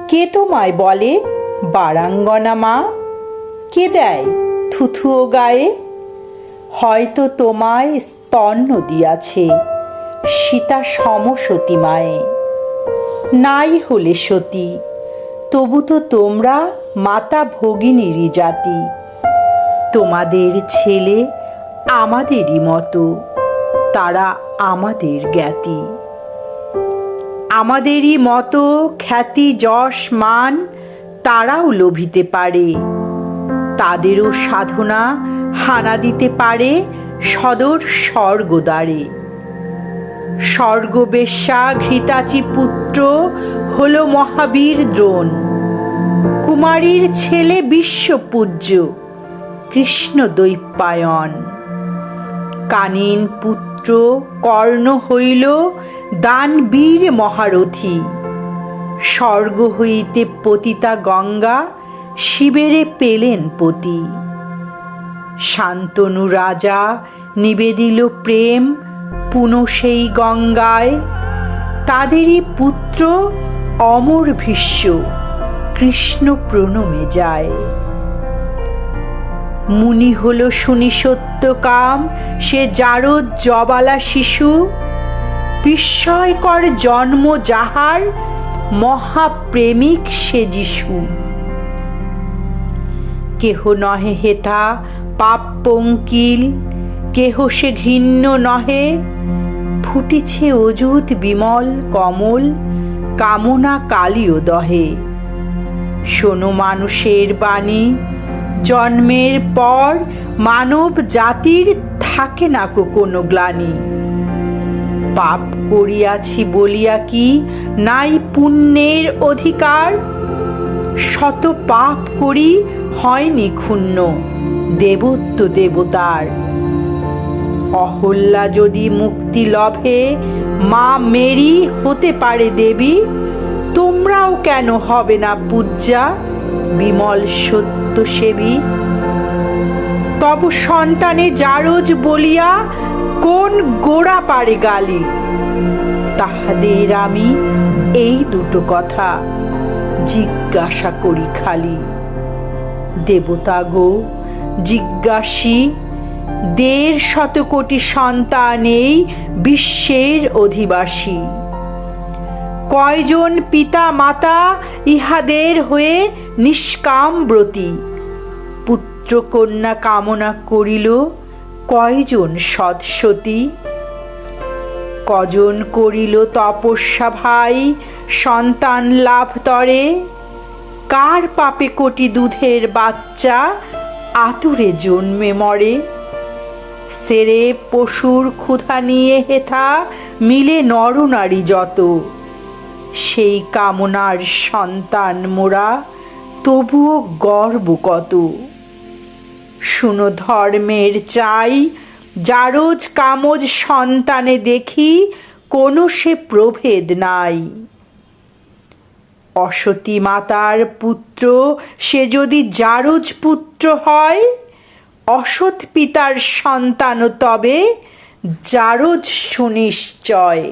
কে তোমায় বলে বারাঙ্গনা মা? কে দেয় থুথুও গায়ে? হয়তো তোমায় স্তন্য দিয়াছে সীতা সমসতী মায়ে। নাই হলে সতী, তবু তো তোমরা মাতা ভগিনীরই জাতি। তোমাদের ছেলে আমাদেরই মতো, তারা আমাদের জ্ঞাতি। আমাদেরই মতো খ্যাতি যশ মান তারাও লোভিতে পারে, তাদেরও সাধনা হানা দিতে পারে সদর স্বর্গদ্বারে। স্বর্গবেশ্যা ঘৃতাচি পুত্র হলো মহাবীর দ্রোণ, কুমারীর ছেলে বিশ্বপূজ্য কৃষ্ণ দ্বৈপায়ন। কানীন পুত্র কর্ণ হইল দানবীর মহারথী, স্বর্গ হইতে পতিতা গঙ্গা শিবেরে পেলেন পতি। শান্তনু রাজা নিবেদিল প্রেম পুন সেই গঙ্গায়, তাদেরই পুত্র অমর ভীষ্ম কৃষ্ণ প্রণমে যায়। মুনি হল শুনি সত্যকাম সে জারদ জবালা শিশু, বিস্ময়কর জন্ম যাহার মহাপ্রেমিক সে যিশু। কেহ নহে হেথা পাপ পঙ্কিল, কেহ সে ঘৃণ্য নহে, ফুটিছে অযুত বিমল কমল কামনা কালীয় দহে। শোনো মানুষের বাণী, জন্মের পর মানব জাতির থাকে না কোনো গ্লানি। পাপ করিয়াছি বলিয়া কি নাই পুণ্যের অধিকার? শত পাপ করি হয়নি ক্ষুণ্ণ দেবত্ব দেবতার। অহল্যা যদি মুক্তি লভে মা মেরি হতে পারে দেবী, তোমরাও কেন হবে না পূজ্যা বিমল সত্য সেবী? তব সন্তানে জারজ বলিয়া কোন গোড়া পারে গালি? তাহাদের আমি এই দুটো কথা জিজ্ঞাসা করি খালি। দেবতা গো জিজ্ঞাসী, ১৫০ কোটি সন্তান এই বিশ্বের অধিবাসী, কয়জন পিতা মাতা ইহাদের হয়ে নিষ্কাম ব্রতী? পুত্র কন্যা কামনা করিল কয়জন সৎসতী? কজন করিল তপস্যা ভাই সন্তান লাভ তরে? কার পাপে কোটি দুধের বাচ্চা আতুরে জন্মে মরে? সেরে পশুর ক্ষুধা নিয়ে হেথা মিলে নরনারী যত, সেই কামনার সন্তান মোরা তবুও গর্ব কত। শুনো ধর্মের চাই জারজ কামজ সন্তানে দেখি কোনো সে প্রভেদ নাই। অসতী মাতার পুত্র সে যদি জারজ পুত্র হয়, অসৎ পিতার সন্তানও তবে জারজ সুনিশ্চয়।